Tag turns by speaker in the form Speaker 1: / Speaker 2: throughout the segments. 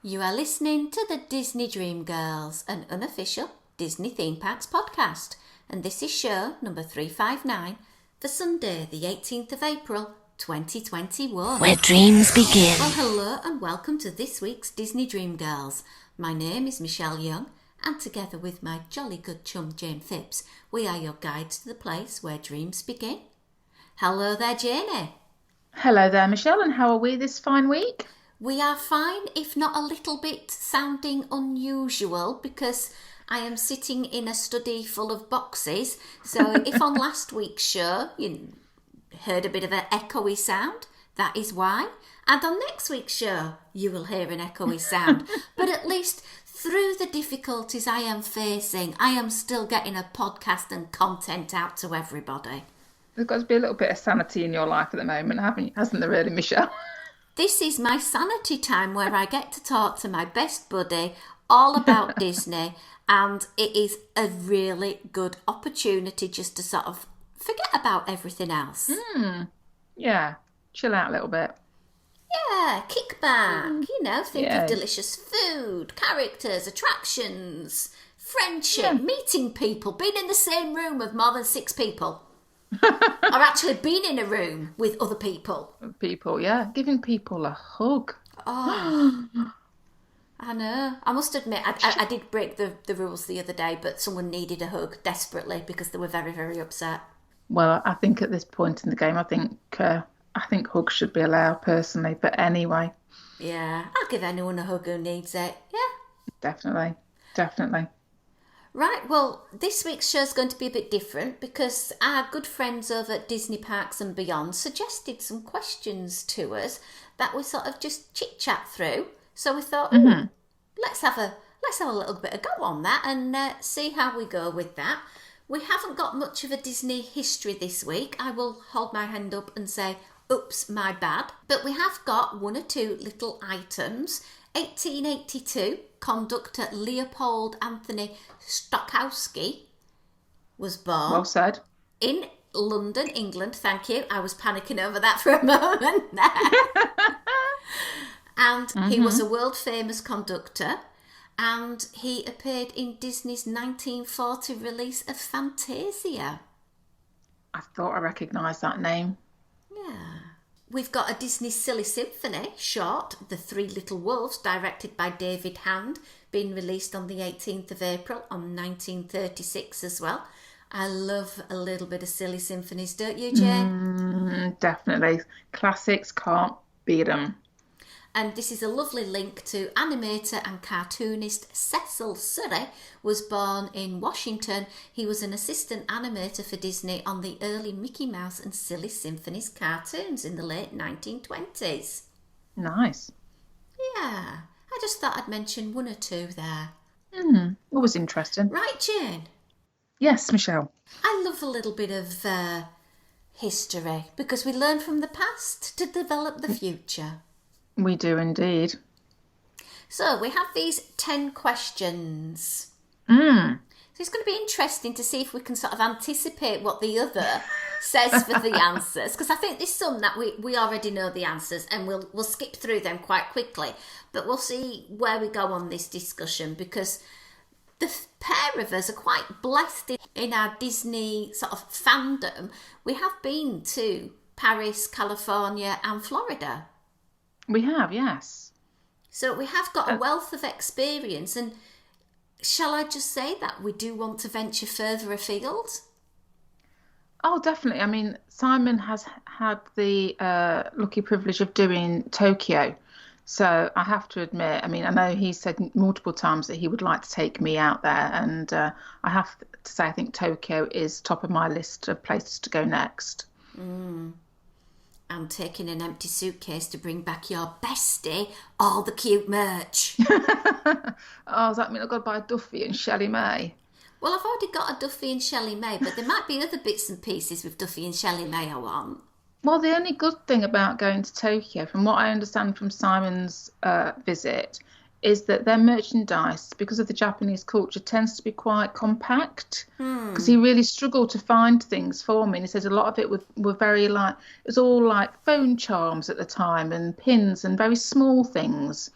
Speaker 1: You are listening to the Disney Dream Girls, an unofficial Disney theme parks podcast, and this is show number 359 for Sunday, the 18th of April, 2021.
Speaker 2: Where dreams begin.
Speaker 1: Well, hello and welcome to this week's Disney Dream Girls. My name is Michelle Young, and together with my jolly good chum Jane Phipps, we are your guides to the place where dreams begin. Hello there, Janie.
Speaker 3: Hello there, Michelle, and how are we this fine week?
Speaker 1: We are fine, if not a little bit sounding unusual, because I am sitting in a study full of boxes. So if on last week's show you heard a bit of an echoey sound, that is why. And on next week's show you will hear an echoey sound. But at least through the difficulties I am facing, I am still getting a podcast and content out to everybody.
Speaker 3: There's got to be a little bit of sanity in your life at the moment, hasn't there really, Michelle?
Speaker 1: This is my sanity time where I get to talk to my best buddy all about Disney, and it is a really good opportunity just to sort of forget about everything else.
Speaker 3: Yeah, chill out a little bit.
Speaker 1: Yeah, kick back, think of delicious food, characters, attractions, friendship, meeting people, being in the same room with more than 6 people. Or actually being in a room with other people.
Speaker 3: Giving people a hug.
Speaker 1: Oh, I know. I must admit, I did break the rules the other day, but someone needed a hug desperately because they were very, very upset.
Speaker 3: Well, I think at this point in the game, I think hugs should be allowed personally. But anyway.
Speaker 1: Yeah, I'll give anyone a hug who needs it. Yeah.
Speaker 3: Definitely.
Speaker 1: Right, well, this week's show is going to be a bit different because our good friends over at Disney Parks and Beyond suggested some questions to us that we sort of just chit-chat through. So we thought, let's have a little bit of go on that and see how we go with that. We haven't got much of a Disney history this week. I will hold my hand up and say, oops, my bad. But we have got one or two little items. 1882, conductor Leopold Anthony Stokowski was born.
Speaker 3: Well said.
Speaker 1: In London, England. Thank you. I was panicking over that for a moment there. And he was a world famous conductor, and he appeared in Disney's 1940 release of Fantasia.
Speaker 3: I thought I recognised that name.
Speaker 1: Yeah. We've got a Disney Silly Symphony short, The Three Little Wolves, directed by David Hand, being released on the 18th of April on 1936 as well. I love a little bit of silly symphonies, don't you, Jane?
Speaker 3: Definitely. Classics, can't beat them.
Speaker 1: And this is a lovely link to animator and cartoonist Cecil Circe, was born in Washington. He was an assistant animator for Disney on the early Mickey Mouse and Silly Symphonies cartoons in the late 1920s.
Speaker 3: Nice.
Speaker 1: Yeah, I just thought I'd mention one or two there.
Speaker 3: Always interesting.
Speaker 1: Right, Jane?
Speaker 3: Yes, Michelle.
Speaker 1: I love a little bit of history because we learn from the past to develop the future.
Speaker 3: We do indeed.
Speaker 1: So we have these 10 questions. So it's going to be interesting to see if we can sort of anticipate what the other says for the answers. Because I think there's some that we already know the answers and we'll skip through them quite quickly. But we'll see where we go on this discussion because the pair of us are quite blessed in our Disney sort of fandom. We have been to Paris, California and Florida.
Speaker 3: We have, yes.
Speaker 1: So we have got a wealth of experience, and shall I just say that we do want to venture further afield?
Speaker 3: Oh, definitely. I mean, Simon has had the lucky privilege of doing Tokyo. So I have to admit, I know he said multiple times that he would like to take me out there. And I have to say, I think Tokyo is top of my list of places to go next.
Speaker 1: I'm taking an empty suitcase to bring back your bestie, all the cute merch.
Speaker 3: Does that mean I've got to buy a Duffy and Shelley May?
Speaker 1: Well, I've already got a Duffy and Shelley May, but there might be other bits and pieces with Duffy and Shelley May I want.
Speaker 3: Well, the only good thing about going to Tokyo, from what I understand from Simon's visit, is that their merchandise, because of the Japanese culture, tends to be quite compact. Because he really struggled to find things for me. And he says a lot of it were very like, it was all like phone charms at the time and pins and very small things.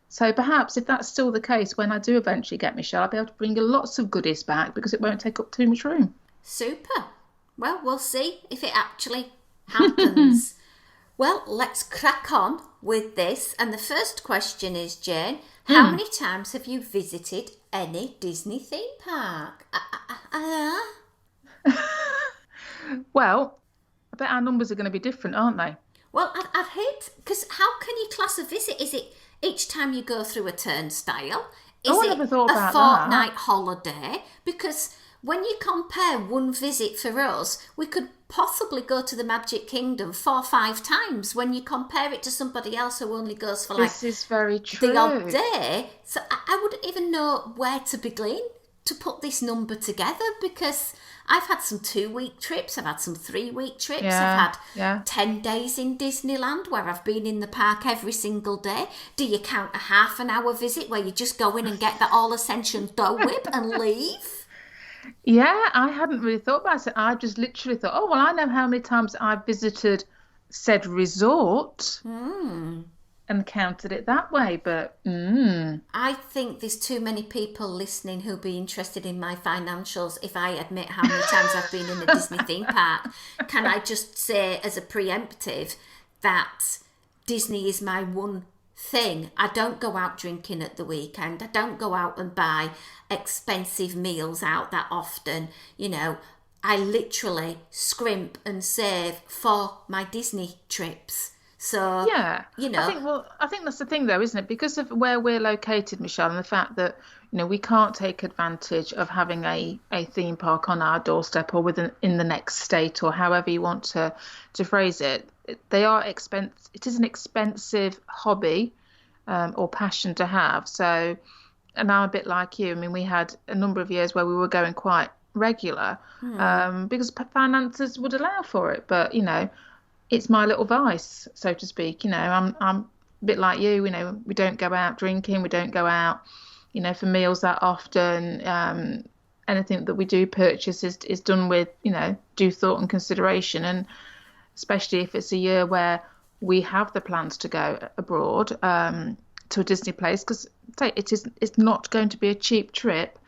Speaker 3: So perhaps if that's still the case, when I do eventually get Michelle, I'll be able to bring you lots of goodies back because it won't take up too much room.
Speaker 1: Super. Well, we'll see if it actually happens. Well, let's crack on with this. And the first question is, Jane, how many times have you visited any Disney theme park?
Speaker 3: Well, I bet our numbers are going to be different, aren't they?
Speaker 1: Well, I'd hate, because how can you class a visit? Is it each time you go through a turnstile? Is
Speaker 3: Oh, I
Speaker 1: it
Speaker 3: never thought
Speaker 1: a
Speaker 3: about
Speaker 1: fortnight
Speaker 3: that.
Speaker 1: holiday? Because when you compare one visit for us, we could possibly go to the Magic Kingdom 4 or 5 times when you compare it to somebody else who only goes for like
Speaker 3: This is very
Speaker 1: the odd
Speaker 3: true.
Speaker 1: day. So I wouldn't even know where to begin to put this number together, because I've had some 2 week trips, I've had some 3 week trips, I've
Speaker 3: Yeah,
Speaker 1: had
Speaker 3: yeah.
Speaker 1: 10 days in Disneyland where I've been in the park every single day. Do you count a half an hour visit where you just go in and get the all essential dough whip and leave?
Speaker 3: Yeah, I hadn't really thought about it. I just literally thought, oh, well, I know how many times I've visited said resort and counted it that way. But
Speaker 1: I think there's too many people listening who'll be interested in my financials if I admit how many times I've been in a Disney theme park. Can I just say, as a preemptive, that Disney is my one thing? I don't go out drinking at the weekend. I don't go out and buy expensive meals out that often. You know, I literally scrimp and save for my Disney trips. So,
Speaker 3: yeah,
Speaker 1: you know,
Speaker 3: I think that's the thing though, isn't it? Because of where we're located, Michelle, and the fact that, we can't take advantage of having a theme park on our doorstep or within in the next state or however you want to phrase it. They are expensive. It is an expensive hobby or passion to have. So, and I'm a bit like you. I mean, we had a number of years where we were going quite regular because finances would allow for it. But, it's my little vice, so to speak. I'm a bit like you. We don't go out drinking. We don't go out, for meals that often. Anything that we do purchase is done with, due thought and consideration. And especially if it's a year where we have the plans to go abroad to a Disney place, because it's not going to be a cheap trip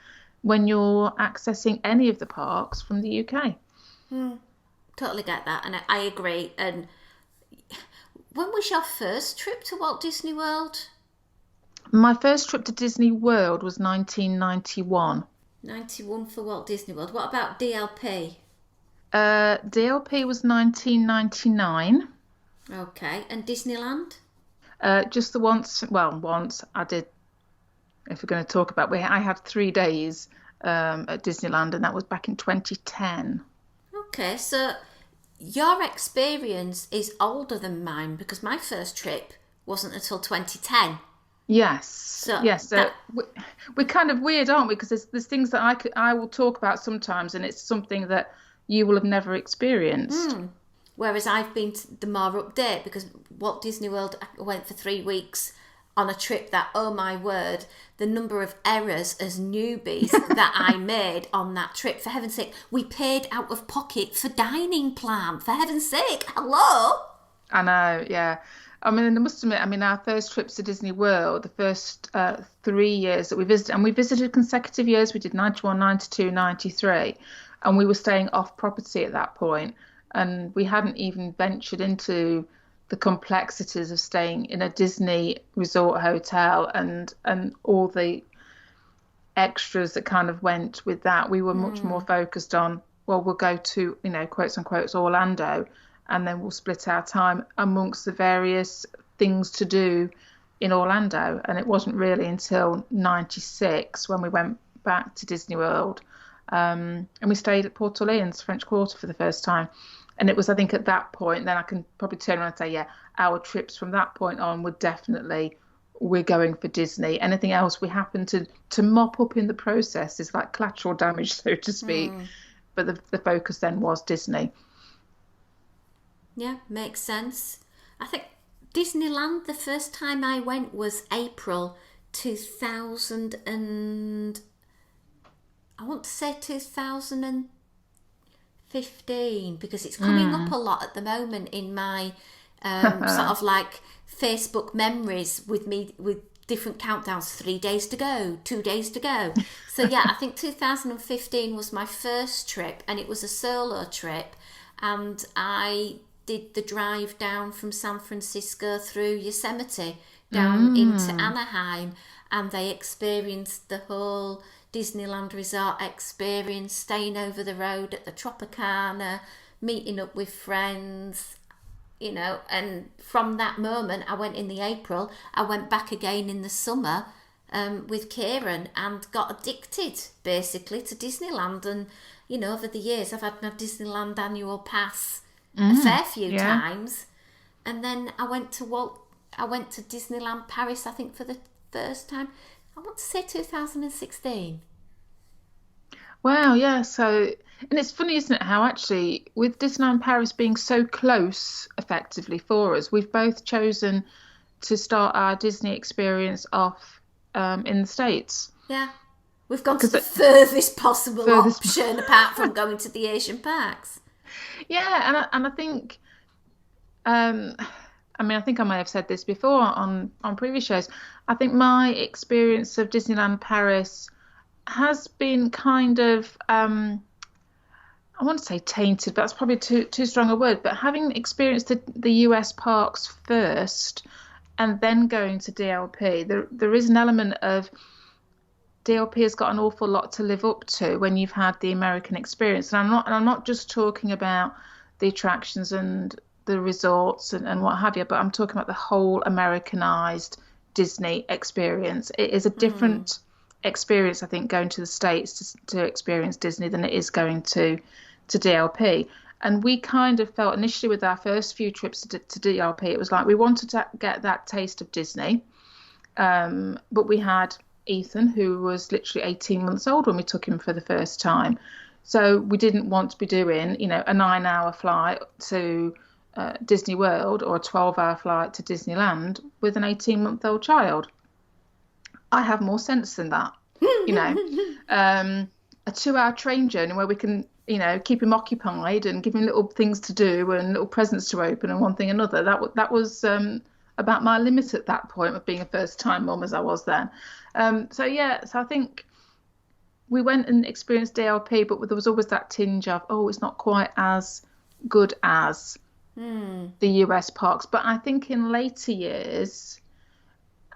Speaker 3: when you're accessing any of the parks from the UK.
Speaker 1: totally get that, and I agree. And when was your first trip to Walt Disney World?
Speaker 3: My first trip to Disney World was 1991.
Speaker 1: 91 for Walt Disney World. What about DLP?
Speaker 3: DLP was 1999.
Speaker 1: Okay, and Disneyland?
Speaker 3: Just the once, well, once I did, if we're going to talk about, I had 3 days at Disneyland, and that was back in 2010.
Speaker 1: Okay, so your experience is older than mine, because my first trip wasn't until 2010.
Speaker 3: Yes,
Speaker 1: So
Speaker 3: yes.
Speaker 1: that
Speaker 3: We're kind of weird, aren't we? Because there's things that I will talk about sometimes, and it's something that you will have never experienced.
Speaker 1: whereas I've been to the more update, because Walt Disney World, I went for 3 weeks on a trip that, oh my word, the number of errors as newbies that I made on that trip. For heaven's sake, we paid out of pocket for dining plan. For heaven's sake, hello?
Speaker 3: I know, yeah. I mean, I must admit, I mean, our first trips to Disney World, the first 3 years that we visited, and we visited consecutive years, we did 91, 92, 93, and we were staying off property at that point, and we hadn't even ventured into the complexities of staying in a Disney resort hotel and all the extras that kind of went with that. We were much more focused on, well, we'll go to, quotes unquotes, Orlando, and then we'll split our time amongst the various things to do in Orlando. And it wasn't really until 96 when we went back to Disney World, and we stayed at Port Orleans, French Quarter, for the first time. And it was, I think, at that point, then I can probably turn around and say, yeah, our trips from that point on were definitely, we're going for Disney. Anything else we happen to mop up in the process is like collateral damage, so to speak. But the focus then was Disney.
Speaker 1: Yeah, makes sense. I think Disneyland, the first time I went was April 2000 and I want to say 2015, because it's coming up a lot at the moment in my sort of like Facebook memories with me with different countdowns, 3 days to go, 2 days to go. So yeah, I think 2015 was my first trip, and it was a solo trip, and I did the drive down from San Francisco through Yosemite down into Anaheim, and they experienced the whole Disneyland Resort experience, staying over the road at the Tropicana, meeting up with friends, you know. And from that moment, I went in the April, I went back again in the summer with Kieran, and got addicted basically to Disneyland. And you know, over the years I've had my Disneyland annual pass a fair few times. And then I went to Disneyland Paris, I think, for the first time, I want to say 2016.
Speaker 3: Wow, yeah. So, and it's funny, isn't it, how actually with Disneyland Paris being so close effectively for us, we've both chosen to start our Disney experience off in the States.
Speaker 1: Yeah. We've gone to the furthest possible option apart from going to the Asian parks.
Speaker 3: Yeah, and I think, I mean, I think I may have said this before on previous shows. I think my experience of Disneyland Paris has been kind of, I want to say tainted, but that's probably too strong a word. But having experienced the US parks first and then going to DLP, there is an element of DLP has got an awful lot to live up to when you've had the American experience. And I'm not just talking about the attractions and the resorts and what have you, but I'm talking about the whole Americanized Disney experience. It is a different experience, I think, going to the States to experience Disney than it is going to DLP. And we kind of felt initially with our first few trips to DLP, it was like we wanted to get that taste of Disney, but we had Ethan, who was literally 18 months old when we took him for the first time. So we didn't want to be doing, you know, a 9-hour flight to Disney World or a 12-hour flight to Disneyland with an 18-month-old child. I have more sense than that, you know. A 2-hour train journey where we can, you know, keep him occupied and give him little things to do and little presents to open and one thing another. That was about my limit at that point of being a first-time mum as I was then. So I think we went and experienced DLP, but there was always that tinge of, it's not quite as good as the US parks. But I think in later years,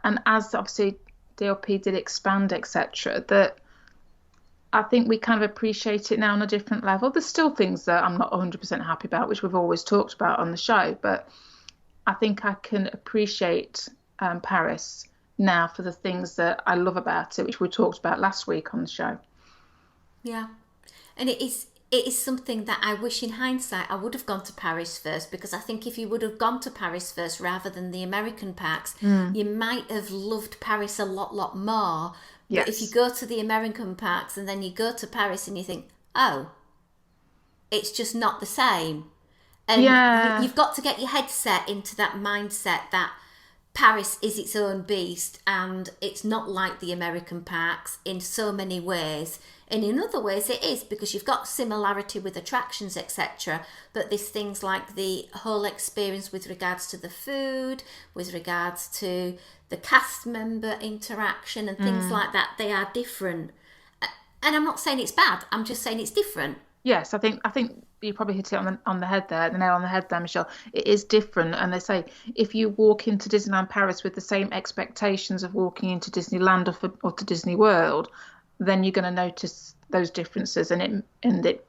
Speaker 3: and as obviously DLP did expand, etc., that I think we kind of appreciate it now on a different level. There's still things that I'm not 100% happy about, which we've always talked about on the show, but I think I can appreciate Paris now for the things that I love about it, which we talked about last week on the show.
Speaker 1: Yeah, and it is something that I wish in hindsight I would have gone to Paris first, because I think if you would have gone to Paris first rather than the American parks, you might have loved Paris a lot more. Yes. But if you go to the American parks and then you go to Paris and you think, it's just not the same. And you've got to get your head set into that mindset that Paris is its own beast and it's not like the American parks in so many ways. And in other ways it is, because you've got similarity with attractions, etc. But there's things like the whole experience with regards to the food, with regards to the cast member interaction and things like that. They are different. And I'm not saying it's bad. I'm just saying it's different.
Speaker 3: Yes, I think you probably hit it on the head there, the nail on the head there, Michelle. It is different, and they say if you walk into Disneyland Paris with the same expectations of walking into Disneyland or to Disney World, then you're going to notice those differences, and it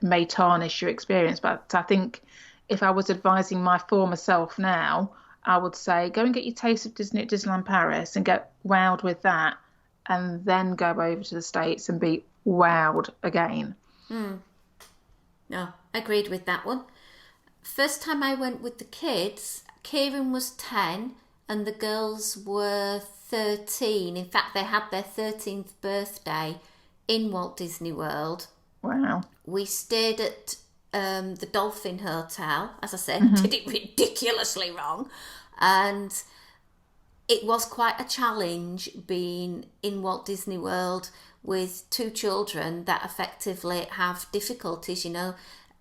Speaker 3: may tarnish your experience. But I think if I was advising my former self now, I would say go and get your taste of Disney at Disneyland Paris and get wowed with that, and then go over to the States and be wowed again.
Speaker 1: No, agreed with that one. First time I went with the kids, Kieran was 10 and the girls were 13. In fact, they had their 13th birthday in Walt Disney World.
Speaker 3: Wow.
Speaker 1: We stayed at the Dolphin Hotel, as I said, did it ridiculously wrong. And it was quite a challenge being in Walt Disney World with two children that effectively have difficulties, you know.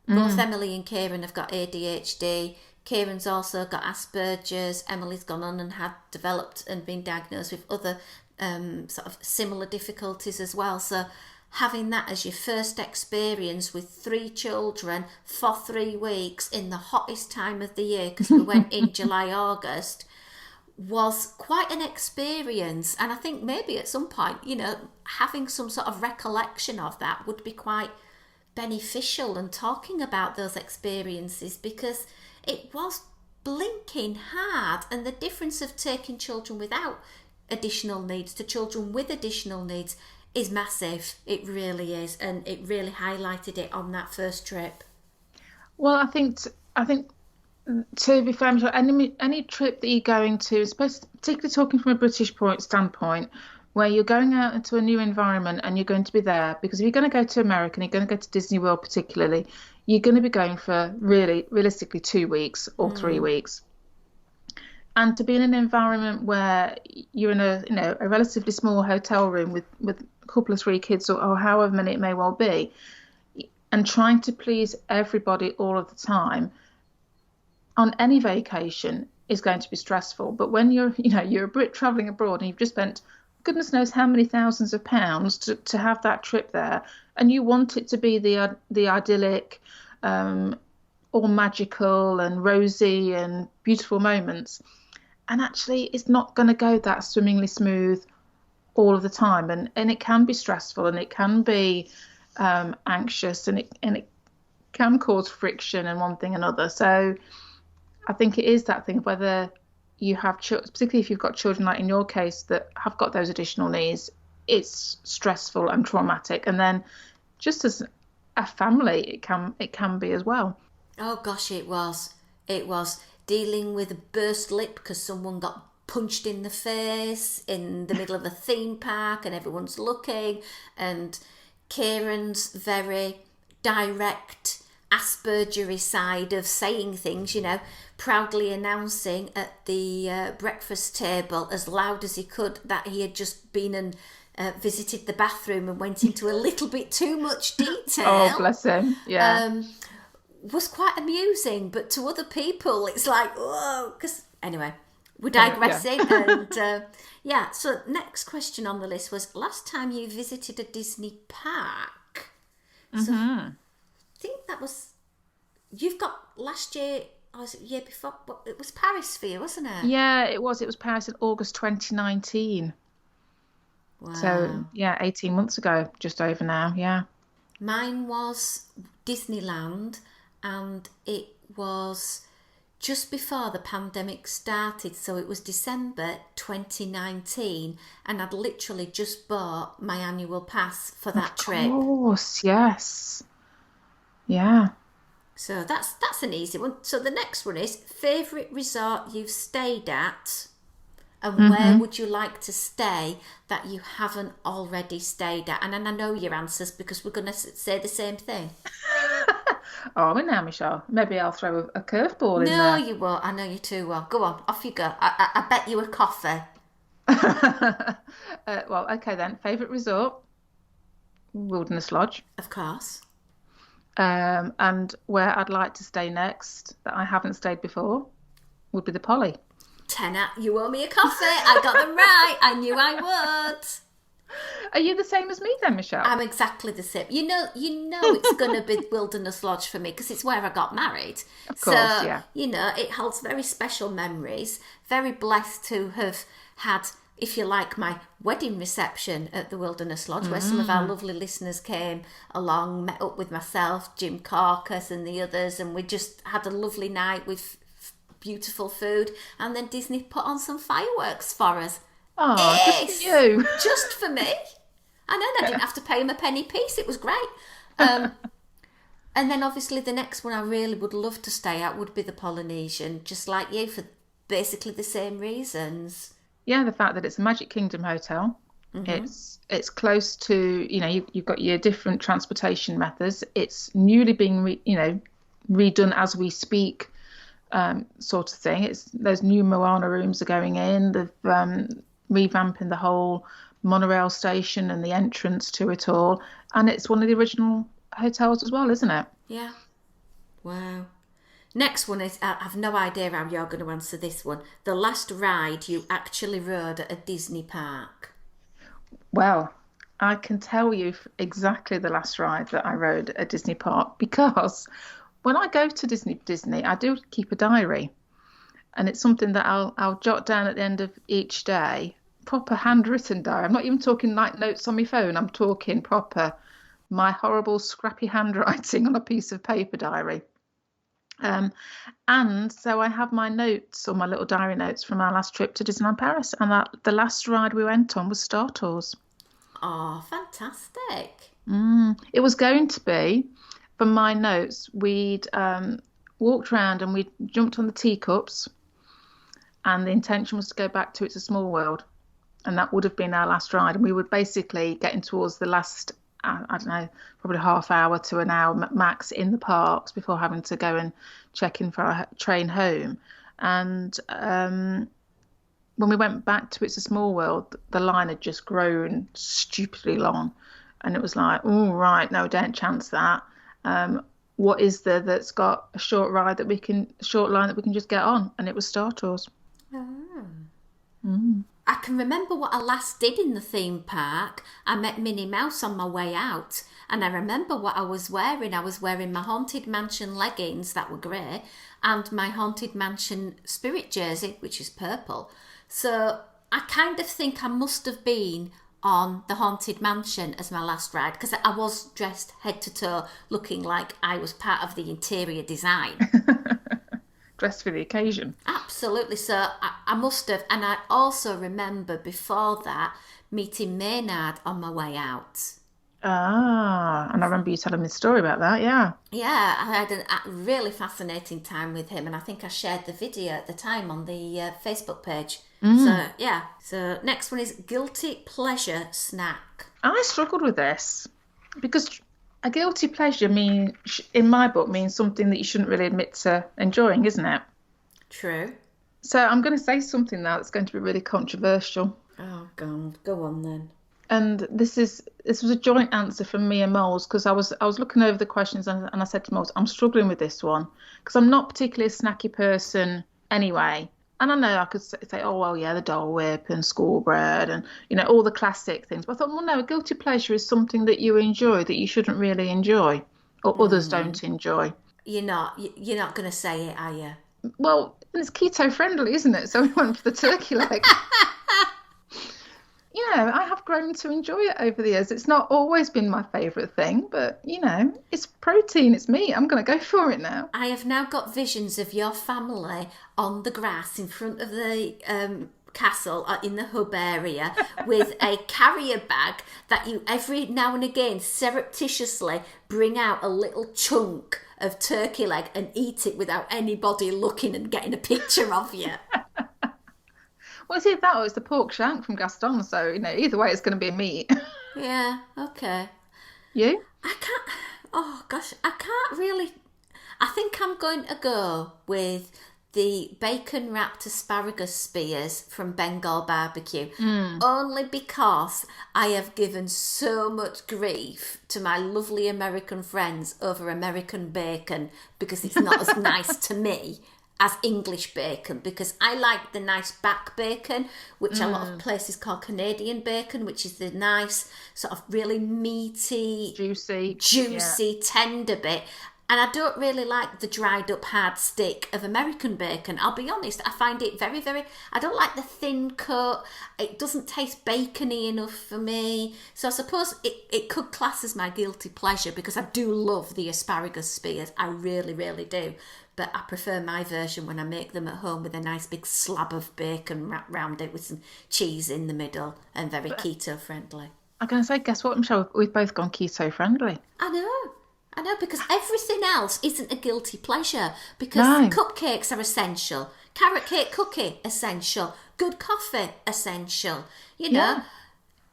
Speaker 1: Both Emily and Kieran have got ADHD. Kieran's also got Asperger's. Emily's gone on and had developed and been diagnosed with other sort of similar difficulties as well. So having that as your first experience with 3 children for 3 weeks in the hottest time of the year, because we went in July, August, was quite an experience. And I think maybe at some point, having some sort of recollection of that would be quite beneficial, and talking about those experiences, because it was blinking hard, and the difference of taking children without additional needs to children with additional needs is massive. It really is, and it really highlighted it on that first trip.
Speaker 3: Well, I think to be fair, any trip that you're going to, particularly talking from a British standpoint, where you're going out into a new environment and you're going to be there, because if you're going to go to America and you're going to go to Disney World particularly, you're going to be going for realistically 2 weeks or 3 weeks. And to be in an environment where you're in a relatively small hotel room with a couple of 3 kids or however many it may well be, and trying to please everybody all of the time on any vacation is going to be stressful. But when you're a Brit traveling abroad and you've just spent goodness knows how many thousands of pounds to have that trip there, and you want it to be the idyllic, all magical and rosy and beautiful moments, and actually it's not going to go that swimmingly smooth all of the time, and it can be stressful, and it can be anxious, and it can cause friction and one thing and another. So I think it is that thing of whether you have children, particularly if you've got children like in your case that have got those additional needs, it's stressful and traumatic. And then just as a family, it can be as well.
Speaker 1: Oh gosh, it was dealing with a burst lip because someone got punched in the face in the middle of a theme park and everyone's looking, and Kieran's very direct Aspergery side of saying things, proudly announcing at the breakfast table as loud as he could that he had just been and visited the bathroom and went into a little bit too much detail.
Speaker 3: Oh, bless him. Yeah.
Speaker 1: Was quite amusing, but to other people it's like, whoa, because anyway, we're digressing. Yeah. And so next question on the list was, last time you visited a Disney park. So I think that was, you've got last year, or was it the year before? It was Paris for you, wasn't it?
Speaker 3: Yeah, it was Paris in August 2019.
Speaker 1: Wow.
Speaker 3: So yeah, 18 months ago, just over now. Yeah.
Speaker 1: Mine was Disneyland, and it was just before the pandemic started, so it was December 2019, and I'd literally just bought my annual pass for that trip.
Speaker 3: Of course, yes. Yeah.
Speaker 1: So that's an easy one. So the next one is favourite resort you've stayed at, and where would you like to stay that you haven't already stayed at? And then I know your answers because we're going to say the same thing.
Speaker 3: Oh, we now, Michelle. Maybe I'll throw a curveball in there.
Speaker 1: No, you won't. I know you too well. Go on, off you go. I bet you a coffee.
Speaker 3: Well, okay then. Favourite resort? Wilderness Lodge.
Speaker 1: Of course.
Speaker 3: And where I'd like to stay next, that I haven't stayed before, would be the Poly.
Speaker 1: 10 out. You owe me a coffee. I got them right. I knew I would.
Speaker 3: Are you the same as me then, Michelle?
Speaker 1: I'm exactly the same. You know it's going to be Wilderness Lodge for me because it's where I got married.
Speaker 3: Of course,
Speaker 1: so,
Speaker 3: yeah.
Speaker 1: It holds very special memories. Very blessed to have had, if you like, my wedding reception at the Wilderness Lodge, where some of our lovely listeners came along, met up with myself, Jim Corcus and the others, and we just had a lovely night with beautiful food, and then Disney put on some fireworks for us.
Speaker 3: Oh, just for you.
Speaker 1: Just for me. And then I didn't have to pay him a penny piece. It was great. And then obviously the next one I really would love to stay at would be the Polynesian, just like you, for basically the same reasons.
Speaker 3: Yeah, the fact that it's a Magic Kingdom hotel. It's close to, you've got your different transportation methods. It's newly being redone as we speak, sort of thing. Those new Moana rooms are going in. They've revamping the whole monorail station and the entrance to it all, and it's one of the original hotels as well, isn't it?
Speaker 1: Yeah. Wow. Next one is, I have no idea how you're going to answer this one. The last ride you actually rode at a Disney park.
Speaker 3: Well, I can tell you exactly the last ride that I rode at Disney Park because when I go to Disney, I do keep a diary, and it's something that I'll jot down at the end of each day. Proper handwritten diary. I'm not even talking like notes on my phone. I'm talking proper, my horrible scrappy handwriting on a piece of paper diary. And so I have my notes or my little diary notes from our last trip to Disneyland Paris, and the last ride we went on was Star Tours.
Speaker 1: Oh, fantastic.
Speaker 3: It was going to be, from my notes, we'd walked around and we jumped on the teacups, and the intention was to go back to It's a Small World, and that would have been our last ride. And we were basically getting towards the last, I don't know, probably half hour to an hour max in the parks before having to go and check in for our train home. And when we went back to It's a Small World, the line had just grown stupidly long. And it was like, oh, right, no, don't chance that. What is there that's got a short line that we can just get on? And it was Star Tours.
Speaker 1: I can remember what I last did in the theme park. I met Minnie Mouse on my way out, and I remember what I was wearing. I was wearing my Haunted Mansion leggings that were grey and my Haunted Mansion spirit jersey, which is purple. So I kind of think I must have been on the Haunted Mansion as my last ride, because I was dressed head to toe looking like I was part of the interior design.
Speaker 3: Dressed for the occasion.
Speaker 1: Absolutely. So I must have. And I also remember before that meeting Maynard on my way out.
Speaker 3: And I remember you telling me the story about that, yeah.
Speaker 1: Yeah, I had a really fascinating time with him, and I think I shared the video at the time on the Facebook page. So, yeah. So, next one is guilty pleasure snack.
Speaker 3: I struggled with this because a guilty pleasure in my book, means something that you shouldn't really admit to enjoying, isn't it?
Speaker 1: True.
Speaker 3: So I'm going to say something now that's going to be really controversial.
Speaker 1: Oh, God. Go on, then.
Speaker 3: And this was a joint answer from me and Moles, because I was looking over the questions and I said to Moles, I'm struggling with this one because I'm not particularly a snacky person anyway. And I know I could say, oh, well, yeah, the Dole Whip and school bread and, all the classic things. But I thought, well, no, a guilty pleasure is something that you enjoy that you shouldn't really enjoy or others don't enjoy.
Speaker 1: You're not going to say it, are you?
Speaker 3: Well, it's keto friendly, isn't it? So we went for the turkey leg. I have grown to enjoy it over the years. It's not always been my favourite thing, but, it's protein, it's meat. I'm going to go for it now.
Speaker 1: I have now got visions of your family on the grass in front of the castle in the hub area with a carrier bag that you every now and again surreptitiously bring out a little chunk of turkey leg and eat it without anybody looking and getting a picture of you.
Speaker 3: Well, it's either that or it's the pork shank from Gaston, so, either way it's going to be a meat.
Speaker 1: Yeah, okay.
Speaker 3: You?
Speaker 1: I can't really... I think I'm going to go with the bacon-wrapped asparagus spears from Bengal Barbecue, only because I have given so much grief to my lovely American friends over American bacon because it's not as nice to me as English bacon, because I like the nice back bacon, which a lot of places call Canadian bacon, which is the nice sort of really meaty, juicy, tender bit. And I don't really like the dried up hard stick of American bacon. I'll be honest, I find it very, very... I don't like the thin cut. It doesn't taste bacony enough for me. So I suppose it could class as my guilty pleasure because I do love the asparagus spears. I really, really do. But I prefer my version when I make them at home with a nice big slab of bacon wrapped round it with some cheese in the middle and very keto friendly.
Speaker 3: I'm going to say, guess what, Michelle? We've both gone keto friendly.
Speaker 1: I know, because everything else isn't a guilty pleasure. Because cupcakes are essential. Carrot cake cookie, essential. Good coffee, essential.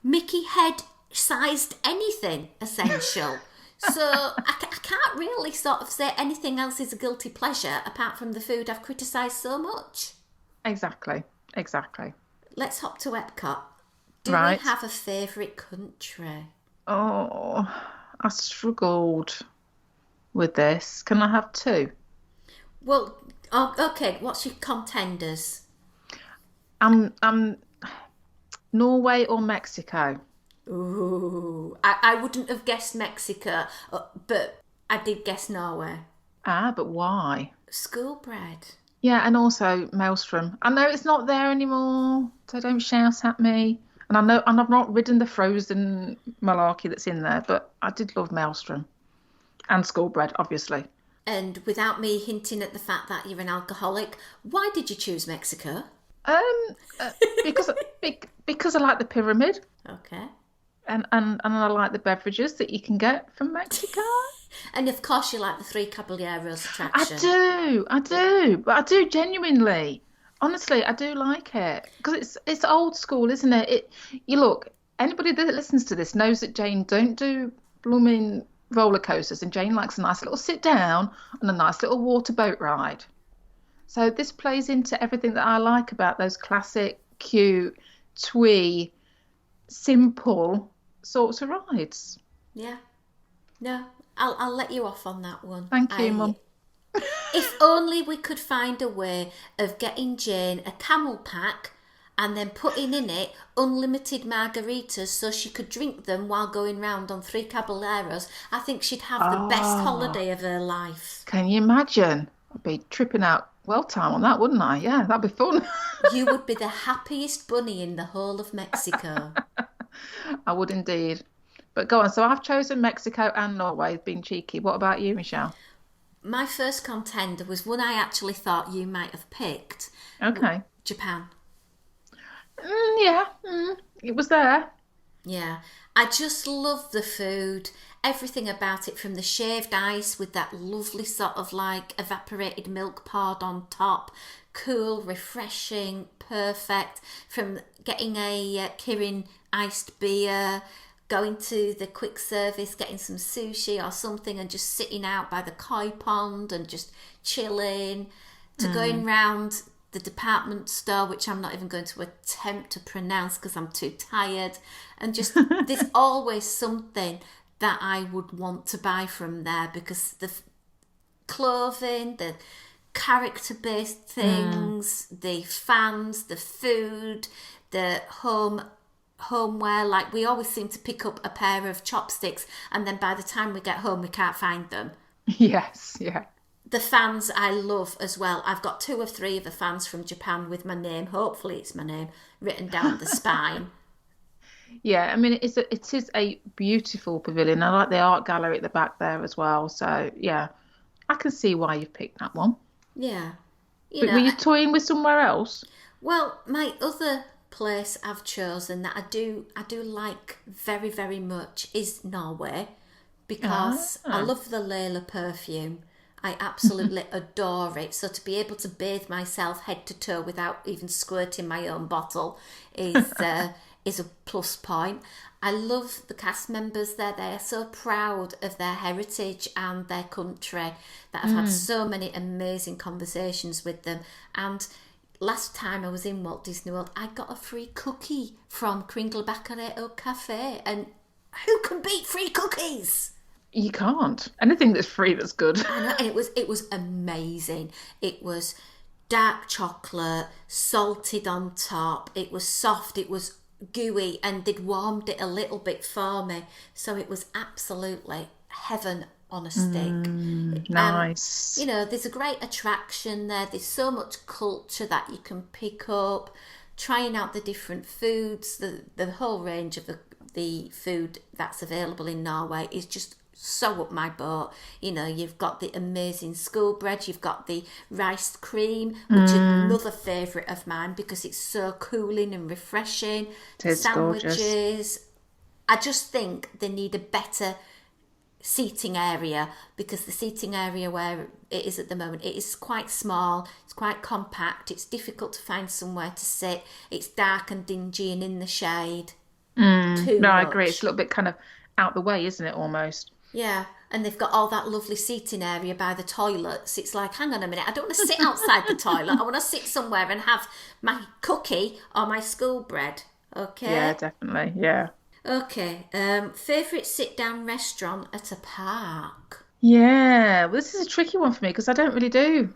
Speaker 1: Mickey head-sized anything, essential. So I can't really sort of say anything else is a guilty pleasure apart from the food I've criticised so much.
Speaker 3: Exactly.
Speaker 1: Let's hop to Epcot. Do we have a favourite country?
Speaker 3: Oh, I struggled with this. Can I have two?
Speaker 1: Well, okay, what's your contenders?
Speaker 3: I'm Norway or Mexico.
Speaker 1: Ooh, I wouldn't have guessed Mexico, but I did guess Norway.
Speaker 3: Ah, but why?
Speaker 1: Schoolbread.
Speaker 3: Yeah, and also Maelstrom. I know it's not there anymore, so don't shout at me. And I know, and I've not ridden the frozen malarkey that's in there, but I did love Maelstrom and Schoolbread, obviously.
Speaker 1: And without me hinting at the fact that you're an alcoholic, why did you choose Mexico?
Speaker 3: Um, uh, because because I like the pyramid,
Speaker 1: Okay.
Speaker 3: and I like the beverages that you can get from Mexico.
Speaker 1: And of course, you like the Three Caballeros
Speaker 3: I
Speaker 1: attraction.
Speaker 3: do, but I do genuinely. Honestly, I do like it because it's old school, isn't it? You look, anybody that listens to this knows that Jane don't do blooming roller coasters, and Jane likes a nice little sit down and a nice little water boat ride. So this plays into everything that I like about those classic, cute, twee, simple sorts of rides.
Speaker 1: Yeah. No, I'll let you off on that one.
Speaker 3: Thank you, Mum.
Speaker 1: If only we could find a way of getting Jane a camel pack and then putting in it unlimited margaritas so she could drink them while going round on Three Caballeros. I think she'd have the best
Speaker 3: Oh,
Speaker 1: holiday of her life.
Speaker 3: can you imagine? I'd be tripping out well time on that, wouldn't I? Yeah, that'd be fun.
Speaker 1: You would be the happiest bunny in the whole of Mexico.
Speaker 3: I would indeed. But go on. So I've chosen Mexico and Norway, being cheeky. What about you, Michelle?
Speaker 1: My first contender was one I actually thought you might have picked.
Speaker 3: Okay.
Speaker 1: Japan.
Speaker 3: Yeah, it was there.
Speaker 1: Yeah, I just love the food. Everything about it, from the shaved ice with that lovely sort of like evaporated milk poured on top, cool, refreshing, perfect. From getting a Kirin iced beer, going to the quick service, getting some sushi or something, and just sitting out by the koi pond and just chilling, to going round the department store, which I'm not even going to attempt to pronounce because I'm too tired. And just, there's always something that I would want to buy from there, because the clothing, the character based things, the fans, the food, the homeware. Like, we always seem to pick up a pair of chopsticks and then by the time we get home we can't find them.
Speaker 3: Yes, yeah.
Speaker 1: The fans I love as well. I've got 2 or 3 of the fans from Japan with my name, hopefully it's my name, written down the spine.
Speaker 3: Yeah, I mean, it is a beautiful pavilion. I like the art gallery at the back there as well. So, yeah, I can see why you've picked that one.
Speaker 1: Yeah. You
Speaker 3: But
Speaker 1: know,
Speaker 3: were you toying with somewhere else?
Speaker 1: well, my other place I've chosen that I do like very, very much is Norway, because I
Speaker 3: Ah.
Speaker 1: love the Layla perfume. I absolutely adore it. So to be able to bathe myself head to toe without even squirting my own bottle is a plus point. I love the cast members there. They are so proud of their heritage and their country that I've had so many amazing conversations with them. And last time I was in Walt Disney World, I got a free cookie from Kringlebakker au Cafe. And who can beat free cookies?
Speaker 3: You can't. Anything that's free that's good.
Speaker 1: I know, and it was amazing. It was dark chocolate, salted on top. It was soft. It was gooey, and they'd warmed it a little bit for me, so it was absolutely heaven on a stick.
Speaker 3: Nice.
Speaker 1: There's a great attraction there. There's so much culture that you can pick up. Trying out the different foods, the whole range of the food that's available in Norway is just so up my boat. You've got the amazing schoolbread, you've got the rice cream, which is another favourite of mine because it's so cooling and refreshing.
Speaker 3: It is gorgeous.
Speaker 1: Sandwiches. I just think they need a better seating area, because the seating area where it is at the moment, it is quite small, it's quite compact, it's difficult to find somewhere to sit, it's dark and dingy and in the shade. Too
Speaker 3: No, I
Speaker 1: much.
Speaker 3: agree. It's a little bit kind of out the way, isn't it, almost?
Speaker 1: Yeah, and they've got all that lovely seating area by the toilets. It's like, hang on a minute, I don't want to sit outside the toilet. I want to sit somewhere and have my cookie or my school bread. Okay?
Speaker 3: Yeah, definitely. Yeah.
Speaker 1: Okay. Favourite sit-down restaurant at a park?
Speaker 3: Yeah. Well, this is a tricky one for me because I don't really do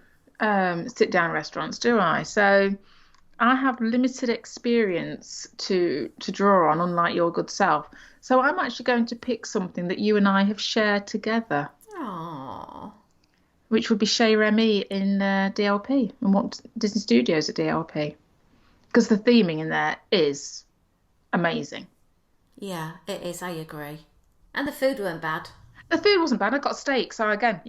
Speaker 3: sit down restaurants, do I? So I have limited experience to draw on, unlike your good self. So I'm actually going to pick something that you and I have shared together,
Speaker 1: Oh,
Speaker 3: which would be Chez Remy in DLP and Walt Disney Studios at DLP, because the theming in there is amazing.
Speaker 1: yeah, it is. I agree. And the food weren't bad.
Speaker 3: The food wasn't bad. I got steak, so again,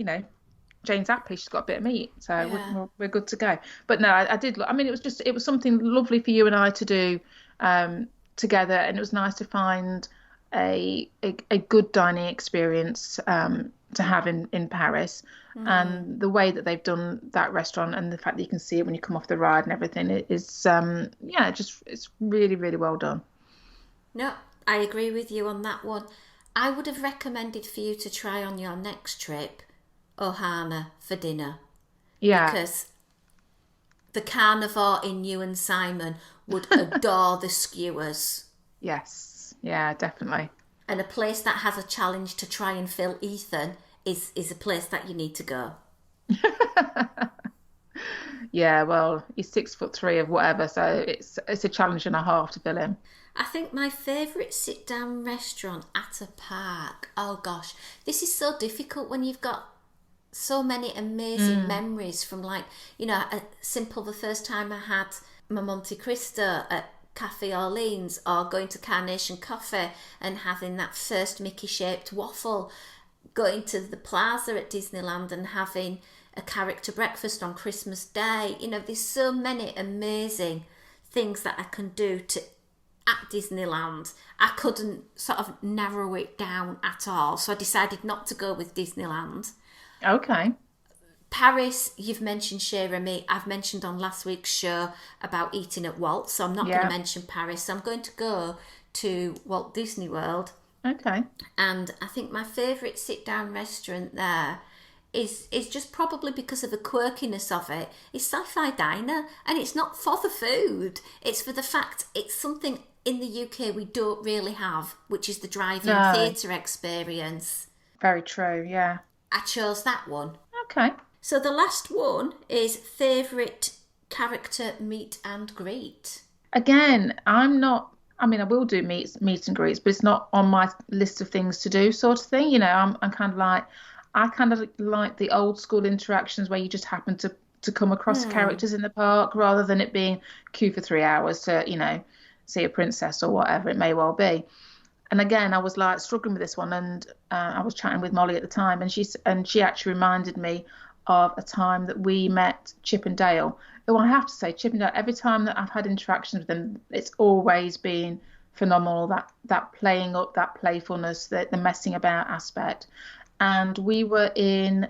Speaker 3: Jane's happy. She's got a bit of meat, so
Speaker 1: Yeah.
Speaker 3: we're good to go. But no, I did look. I mean, it was something lovely for you and I to do together, and it was nice to find a good dining experience to have in Paris. And the way that they've done that restaurant, and the fact that you can see it when you come off the ride and everything, it is yeah, just it's really really well done.
Speaker 1: No, I agree with you on that one. I would have recommended for you to try on your next trip Ohana for dinner
Speaker 3: Yeah.
Speaker 1: because the carnivore in you and Simon would adore the skewers.
Speaker 3: Yes. Yeah. Definitely.
Speaker 1: And a place that has a challenge to try and fill Ethan is a place that you need to go.
Speaker 3: Yeah. Well, he's 6'3" of whatever, so it's a challenge and a half to fill him.
Speaker 1: I think my favourite sit down restaurant at a park. Oh gosh, this is so difficult when you've got so many amazing memories from, like, a simple, the first time I had my Monte Cristo at Cafe Orleans, or going to Carnation Coffee and having that first Mickey shaped waffle, going to the plaza at Disneyland and having a character breakfast on Christmas Day. There's so many amazing things that I can do to at Disneyland. I couldn't sort of narrow it down at all, so I decided not to go with Disneyland.
Speaker 3: Okay.
Speaker 1: Paris, you've mentioned Chez Remy. I've mentioned on last week's show about eating at Walt, so I'm not going to
Speaker 3: Yeah.
Speaker 1: mention Paris. So I'm going to go to Walt Disney World,
Speaker 3: Okay.
Speaker 1: and I think my favourite sit-down restaurant there is just probably because of the quirkiness of it. It's Sci-Fi Diner, and it's not for the food. It's for the fact it's something in the UK we don't really have, which is the drive-in
Speaker 3: No.
Speaker 1: theatre experience.
Speaker 3: Very true. Yeah.
Speaker 1: I chose that one.
Speaker 3: Okay.
Speaker 1: So the last one is favourite character meet and greet.
Speaker 3: Again, I'm not. I mean, I will do meet and greets, but it's not on my list of things to do, sort of thing. I'm kind of like, I kind of like the old school interactions where you just happen to come across characters in the park, rather than it being queue for 3 hours to see a princess or whatever it may well be. And again, I was like struggling with this one, and I was chatting with Molly at the time, and she actually reminded me of a time that we met Chip and Dale. Though I have to say, Chip and Dale, every time that I've had interactions with them, it's always been phenomenal. That playing up, that playfulness, the messing about aspect. And we were in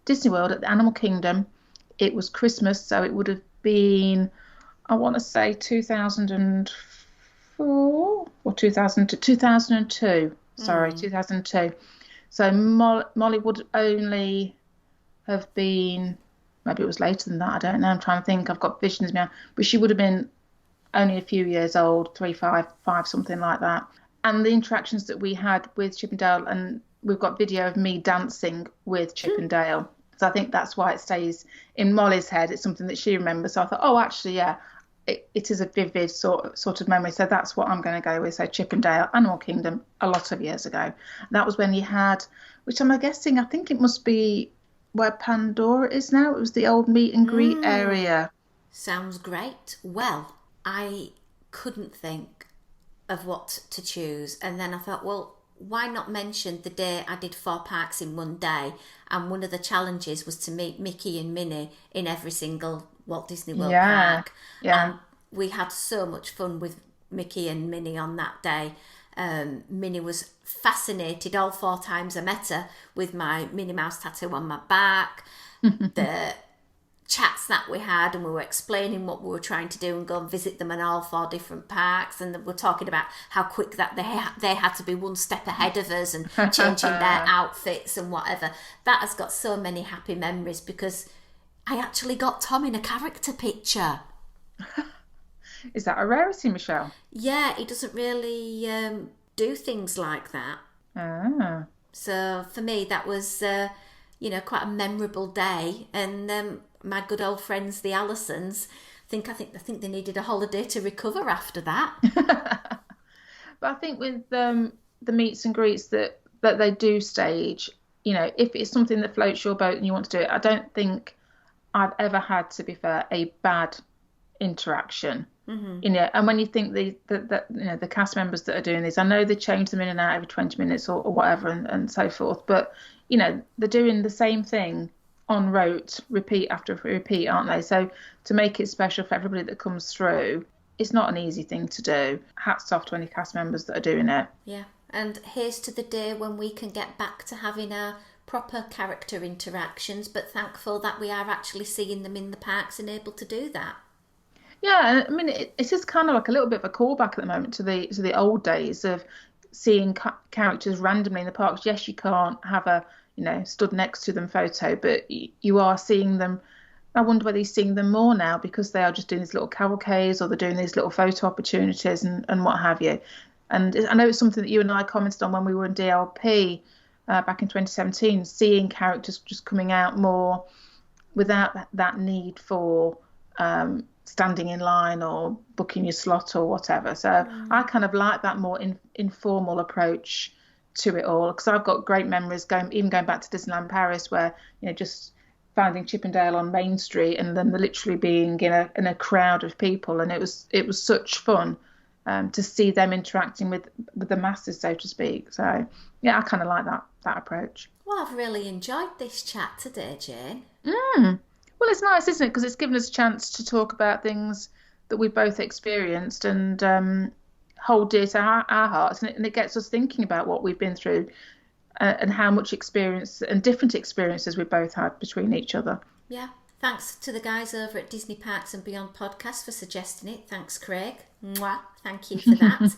Speaker 3: Disney World at the Animal Kingdom. It was Christmas, so it would have been, I want to say 2004 or 2002. Sorry, 2002. So Molly would only have been, maybe it was later than that. I don't know. I'm trying to think. I've got visions now, but she would have been only a few years old, 3, 5, 5, something like that. And the interactions that we had with Chip and Dale, and we've got video of me dancing with Chip and Dale. So I think that's why it stays in Molly's head. It's something that she remembers. So I thought, oh, actually, yeah, it is a vivid sort of memory. So that's what I'm going to go with. So Chip and Dale, Animal Kingdom, a lot of years ago. That was when you had, which I'm guessing, I think it must be where Pandora is now. It was the old meet and greet area.
Speaker 1: Sounds great. Well, I couldn't think of what to choose, and then I thought, well, why not mention the day I did 4 parks in one day, and one of the challenges was to meet Mickey and Minnie in every single Walt Disney World park.
Speaker 3: Yeah.
Speaker 1: And we had so much fun with Mickey and Minnie on that day. Minnie was fascinated all 4 times I met her with my Minnie Mouse tattoo on my back. The chats that we had, and we were explaining what we were trying to do and go and visit them in all 4 different parks, and we're talking about how quick that they had to be one step ahead of us and changing their outfits and whatever. That has got so many happy memories because I actually got Tom in a character picture.
Speaker 3: Is that a rarity, Michelle?
Speaker 1: Yeah, he doesn't really do things like that.
Speaker 3: Ah.
Speaker 1: So for me, that was quite a memorable day, and my good old friends, the Allisons, I think they needed a holiday to recover after that.
Speaker 3: But I think with the meets and greets that they do stage, if it's something that floats your boat and you want to do it, I don't think I've ever had, to be fair, a bad interaction. And when you think the cast members that are doing this, I know they change them in and out every 20 minutes or whatever and so forth, but they're doing the same thing on rote, repeat after repeat, aren't they? So to make it special for everybody that comes through, it's not an easy thing to do. Hats off to any cast members that are doing it.
Speaker 1: Yeah, and here's to the day when we can get back to having our proper character interactions, but thankful that we are actually seeing them in the parks and able to do that.
Speaker 3: Yeah, I mean, it's just kind of like a little bit of a callback at the moment to the old days of seeing characters randomly in the parks. Yes, you can't have a stood next to them photo, but you are seeing them. I wonder whether you're seeing them more now because they are just doing these little cavalcades or they're doing these little photo opportunities and what have you. And I know it's something that you and I commented on when we were in DLP back in 2017, seeing characters just coming out more without that need for standing in line or booking your slot or whatever. So I kind of like that more informal approach to it all, because I've got great memories going back to Disneyland Paris, where just finding Chippendale on Main Street and then literally being in a crowd of people, and it was such fun to see them interacting with the masses, so to speak. So yeah, I kind of like that approach.
Speaker 1: Well, I've really enjoyed this chat today, Jane.
Speaker 3: Well, it's nice, isn't it? Because it's given us a chance to talk about things that we've both experienced and hold dear to our hearts, and it gets us thinking about what we've been through and how much experience and different experiences we both had between each other.
Speaker 1: Yeah. Thanks to the guys over at Disney Parks and Beyond Podcast for suggesting it. Thanks, Craig. Mwah. Thank you for that.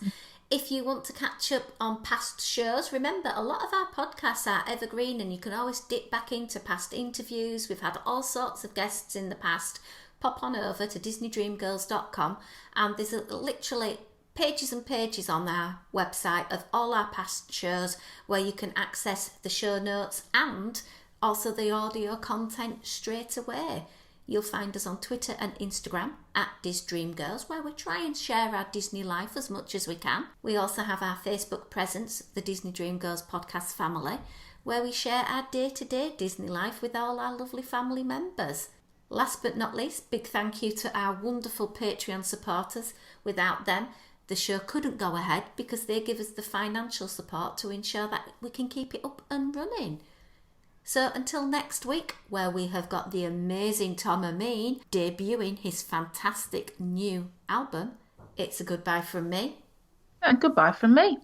Speaker 1: If you want to catch up on past shows, remember a lot of our podcasts are evergreen and you can always dip back into past interviews. We've had all sorts of guests in the past. Pop on over to DisneyDreamGirls.com and there's literally pages and pages on our website of all our past shows where you can access the show notes and also the audio content straight away. You'll find us on Twitter and Instagram at DisDreamGirls, where we try and share our Disney life as much as we can. We also have our Facebook presence, the Disney Dream Girls podcast family, where we share our day-to-day Disney life with all our lovely family members. Last but not least, big thank you to our wonderful Patreon supporters. Without them, the show couldn't go ahead because they give us the financial support to ensure that we can keep it up and running. So until next week, where we have got the amazing Tom Amin debuting his fantastic new album, it's a goodbye from me.
Speaker 3: And goodbye from me.